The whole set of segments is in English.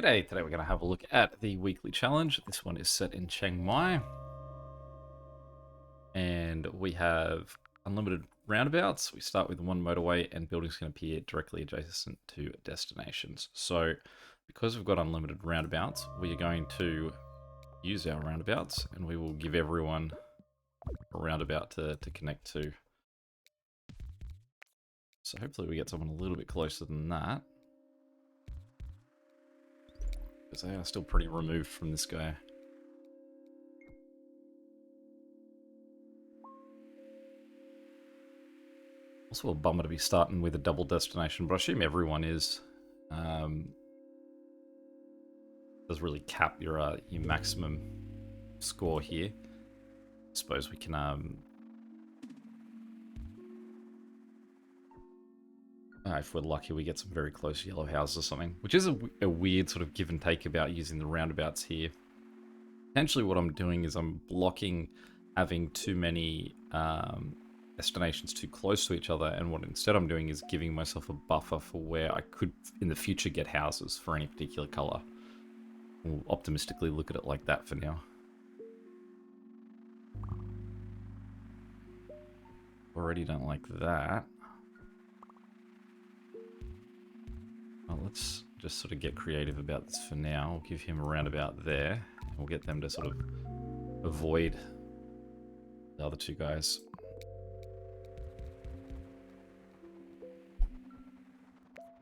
Today we're going to have a look at the weekly challenge. This one is set in Chiang Mai. And we have unlimited roundabouts. We start with one motorway and buildings can appear directly adjacent to destinations. So because we've got unlimited roundabouts, we are going to use our roundabouts and we will give everyone a roundabout to connect to. So hopefully we get someone a little bit closer than that, because they are still pretty removed from this guy. Also a bummer to be starting with a double destination, but I assume everyone is. Does really cap your maximum score here. I suppose we can if we're lucky, we get some very close yellow houses or something, which is a weird sort of give and take about using the roundabouts here. Essentially what I'm doing is I'm blocking having too many destinations too close to each other, and what instead I'm doing is giving myself a buffer for where I could in the future get houses for any particular color. We'll optimistically look at it like that for now. Already don't like that. Well, let's just sort of get creative about this for now. We'll give him a roundabout there, and we'll get them to sort of avoid the other two guys.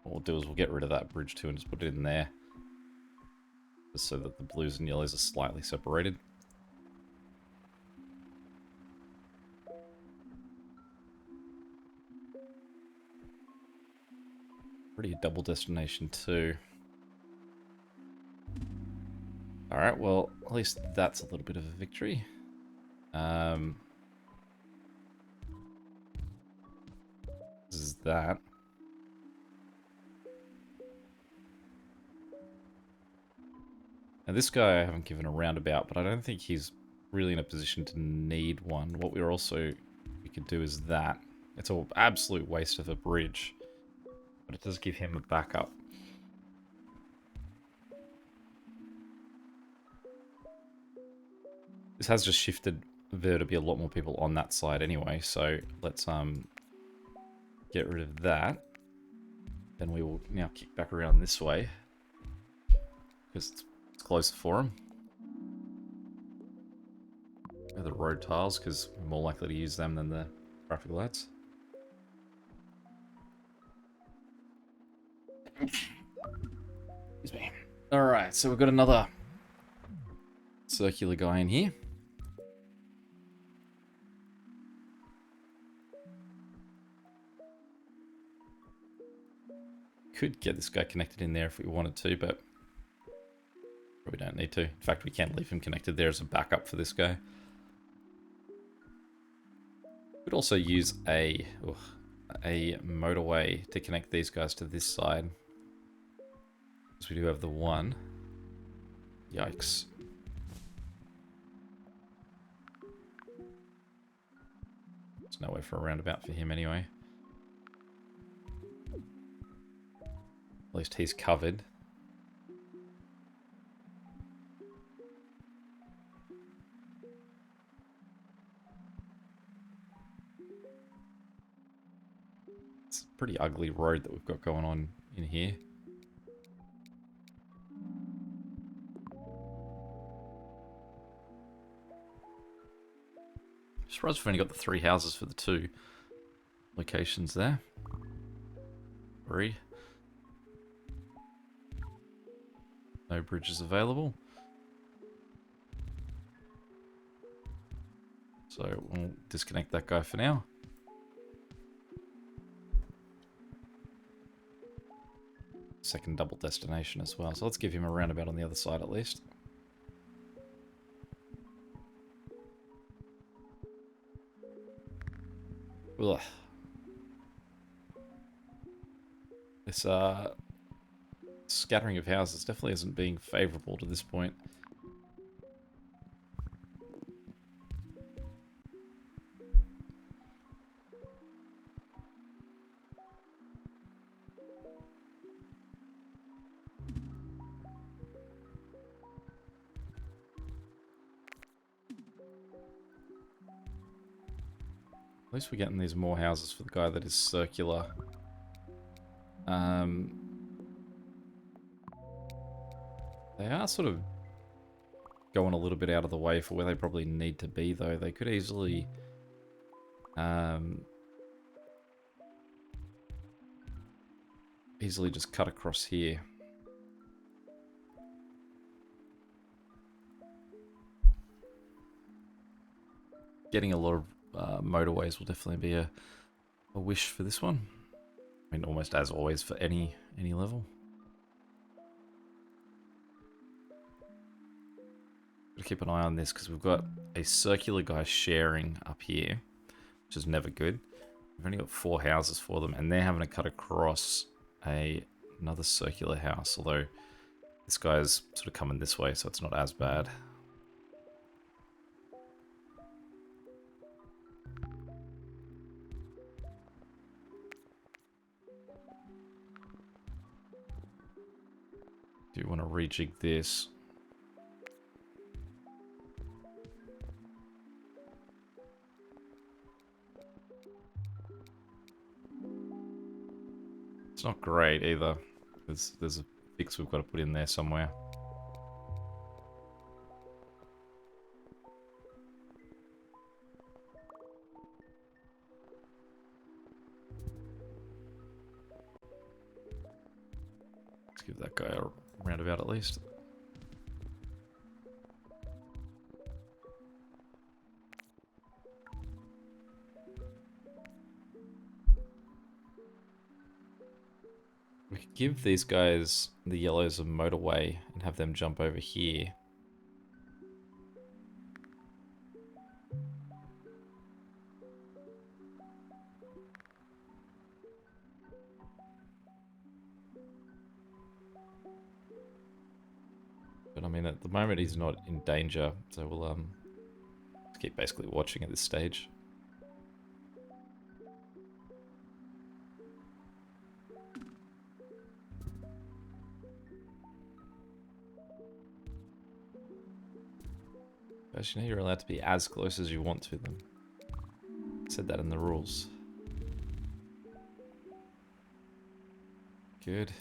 What we'll do is we'll get rid of that bridge too and just put it in there, just so that the blues and yellows are slightly separated. Pretty double destination too. Alright, well, at least that's a little bit of a victory. This is that. Now this guy I haven't given a roundabout, but I don't think he's really in a position to need one. What we could do is that. It's an absolute waste of a bridge, but it does give him a backup. This has just shifted there to be a lot more people on that side anyway, so let's get rid of that. Then we will now kick back around this way, because it's closer for him. The road tiles, because we're more likely to use them than the traffic lights. Excuse me. Alright, so we've got another circular guy in here. Could get this guy connected in there if we wanted to, but we don't need to. In fact, we can't leave him connected there as a backup for this guy. Could also use a motorway to connect these guys to this side, because we do have the one. Yikes. There's no way for a roundabout for him anyway. At least he's covered. It's a pretty ugly road that we've got going on in here. Surprised we've only got the 3 houses for the 2 locations there. 3. No bridges available. So we'll disconnect that guy for now. Second double destination as well. So let's give him a roundabout on the other side at least. Ugh. This scattering of houses definitely isn't being favourable to this point. At least we're getting these more houses for the guy that is circular. They are sort of going a little bit out of the way for where they probably need to be, though. They could easily... easily just cut across here. Getting a lot of motorways will definitely be a wish for this one. I mean, almost as always for any level. Gotta keep an eye on this because we've got a circular guy sharing up here, which is never good. We've only got 4 houses for them, and they're having to cut across another circular house, although this guy's sort of coming this way, so it's not as bad. Do you want to rejig this? It's not great either. There's a fix we've got to put in there somewhere. Let's give that guy a roundabout at least. We could give these guys, the yellows, a motorway and have them jump over here. But I mean, at the moment he's not in danger, so we'll just keep basically watching at this stage. Guys, you know you're allowed to be as close as you want to them. I said that in the rules. Good.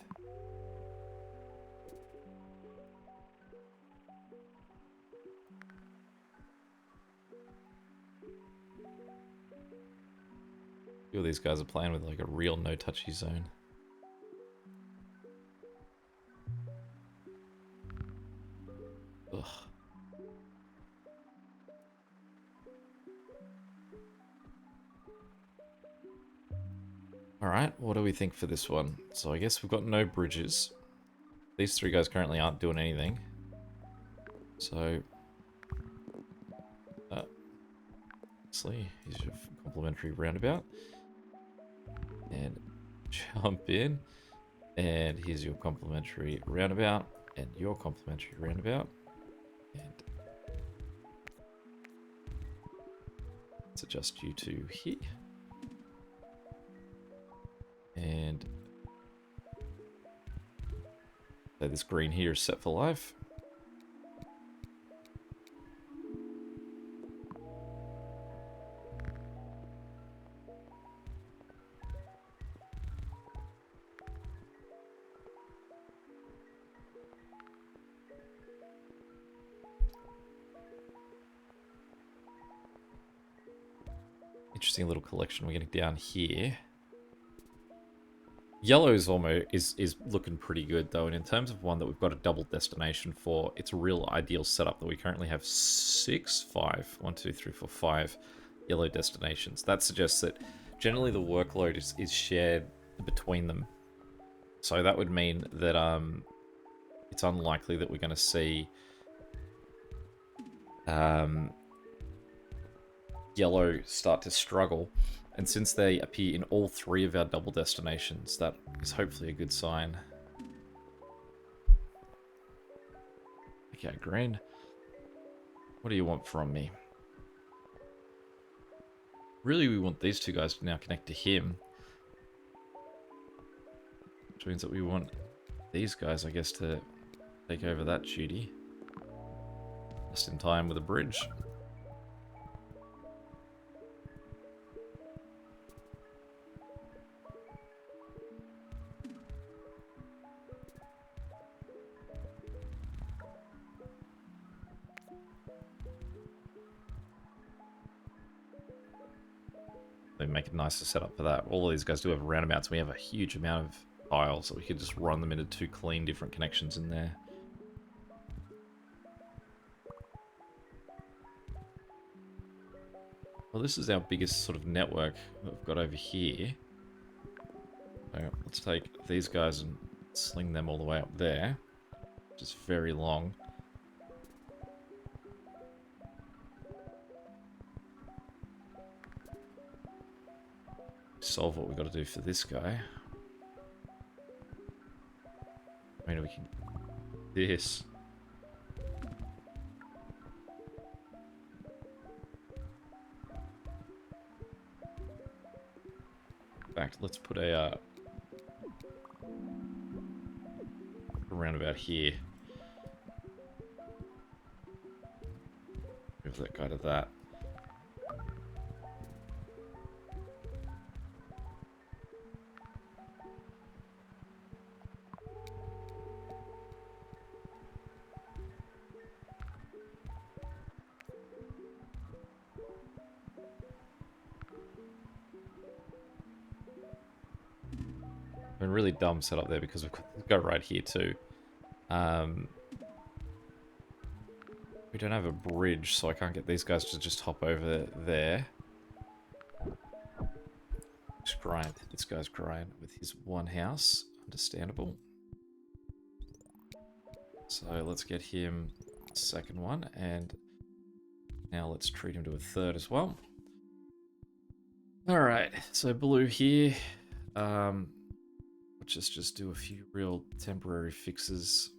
A few of these guys are playing with like a real no-touchy zone. Ugh. Alright, what do we think for this one? So I guess we've got no bridges. These 3 guys currently aren't doing anything. So... obviously, here's your complimentary roundabout. And jump in. And here's your complimentary roundabout. And your complimentary roundabout. And... let's adjust you to here. And so this green here is set for life. Interesting little collection we're getting down here. Yellow's almost is looking pretty good though, and in terms of one that we've got a double destination for, it's a real ideal setup that we currently have 5 yellow destinations. That suggests that generally the workload is shared between them. So that would mean that it's unlikely that we're going to see yellow start to struggle. And since they appear in all 3 of our double destinations, that is hopefully a good sign. Okay, green. What do you want from me? Really, we want these 2 guys to now connect to him. Which means that we want these guys, I guess, to take over that duty. Just in time with a bridge. They make it nicer setup for that. All of these guys do have roundabouts. We have a huge amount of tiles, so we could just run them into 2 clean different connections in there. Well, this is our biggest sort of network that we've got over here. So let's take these guys and sling them all the way up there, which is very long. Solve what we've got to do for this guy. I mean, we can do this. In fact, let's put a roundabout here. Move that guy to that. Been really dumb setup there because we've got right here too. We don't have a bridge, so I can't get these guys to just hop over there. Just grind. This guy's grind with his one house. Understandable. So let's get him a second one, and now let's treat him to a third as well. Alright, so blue here. Let's just do a few real temporary fixes.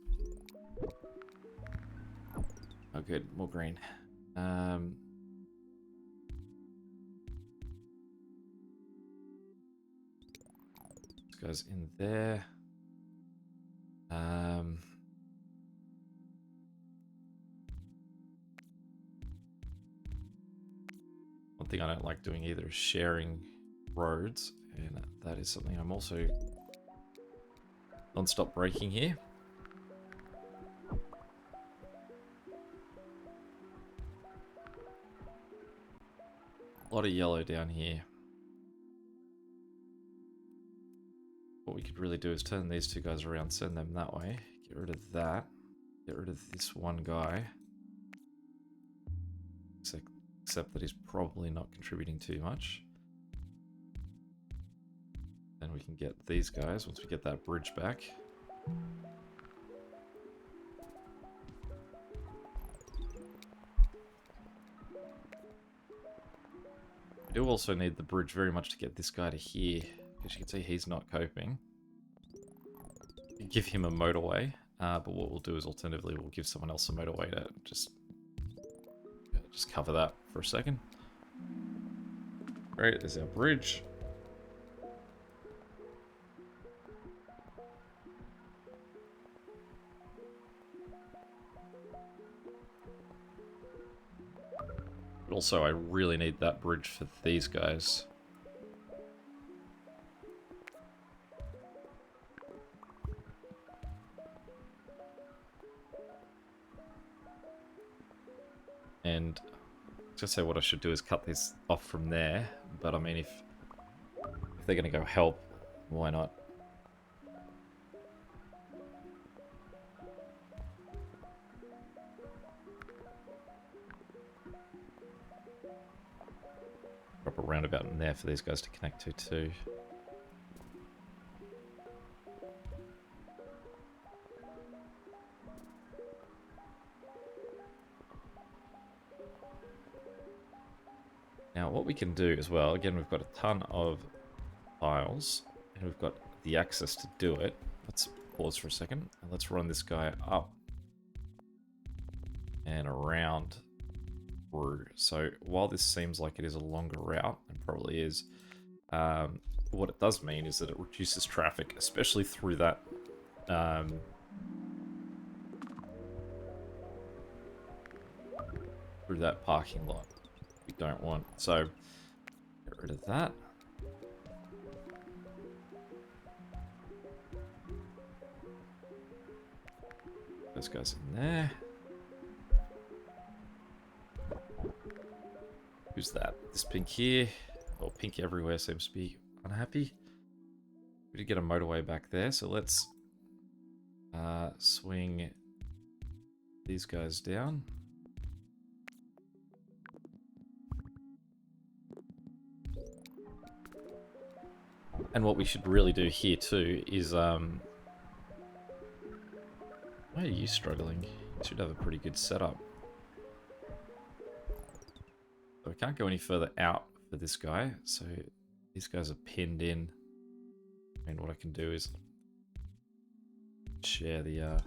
Oh good, more green. This goes in there. One thing I don't like doing either is sharing roads, and that is something I'm also non-stop breaking here. A lot of yellow down here. What we could really do is turn these 2 guys around, send them that way. Get rid of that. Get rid of this one guy. Except that he's probably not contributing too much. Then we can get these guys once we get that bridge back. We do also need the bridge very much to get this guy to here. As you can see, he's not coping. Give him a motorway, but what we'll do is alternatively we'll give someone else a motorway to just cover that for a second. Great, there's our bridge. But also I really need that bridge for these guys. And I was gonna say what I should do is cut this off from there, but I mean if they're gonna go help, why not? Drop a roundabout in there for these guys to connect to too. Now what we can do as well, again we've got a ton of tiles and we've got the access to do it. Let's pause for a second and let's run this guy up and around through. So while this seems like it is a longer route, and probably is, what it does mean is that it reduces traffic, especially through that parking lot. We don't want. So get rid of that. Those guys in there. Who's that? This pink here. Oh, Pink everywhere seems to be unhappy. We did get a motorway back there, so let's swing these guys down. And what we should really do here too is, why are you struggling? You should have a pretty good setup. So we can't go any further out for this guy, so these guys are pinned in. And what I can do is share the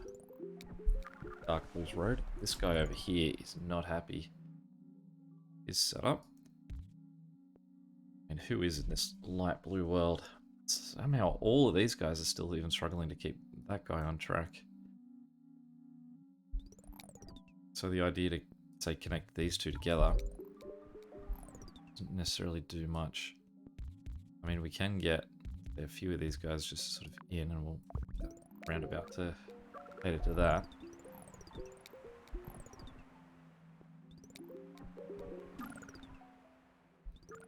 Dark Blues Road. This guy over here is not happy. Is set up. And who is in this light blue world? Somehow all of these guys are still even struggling to keep that guy on track. So the idea to, say, connect these two together doesn't necessarily do much. I mean, we can get a few of these guys just sort of in, and we'll roundabout to cater to that.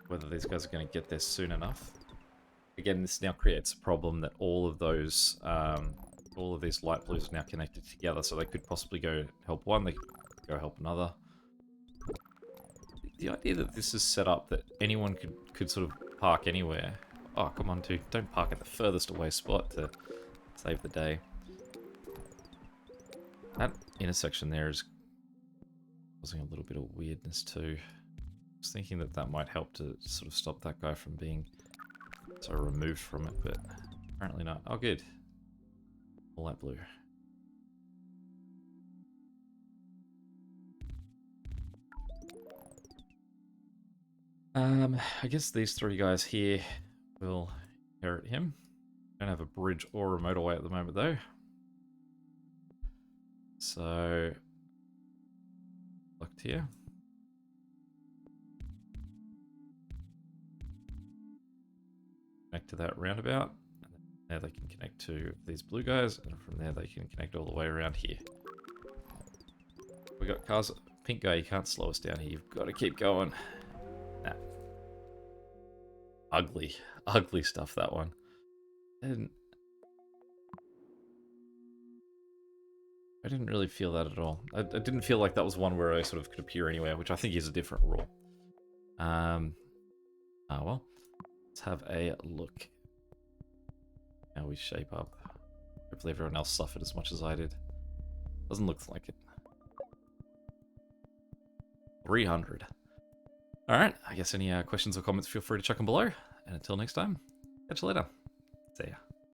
Whether these guys are going to get there soon enough. Again, this now creates a problem that all of those, all of these light blues are now connected together, so they could possibly go help one, they could go help another. The idea that this is set up that anyone could sort of park anywhere. Oh, come on, dude, don't park at the furthest away spot to save the day. That intersection there is causing a little bit of weirdness too. I was thinking that that might help to sort of stop that guy from being so removed from it, but apparently not. Oh, good. All that blue. I guess these three guys here will inherit him. Don't have a bridge or a motorway at the moment though. So, locked here. Connect to that roundabout. And then there they can connect to these blue guys, and from there they can connect all the way around here. We got cars. Pink guy, you can't slow us down here. You've got to keep going. Nah. Ugly, ugly stuff, that one. And I didn't really feel that at all. I didn't feel like that was one where I sort of could appear anywhere, which I think is a different rule. Well, let's have a look how we shape up. Hopefully everyone else suffered as much as I did. Doesn't look like it. 300. Alright, I guess any questions or comments, feel free to chuck them below. And until next time, catch you later. See ya.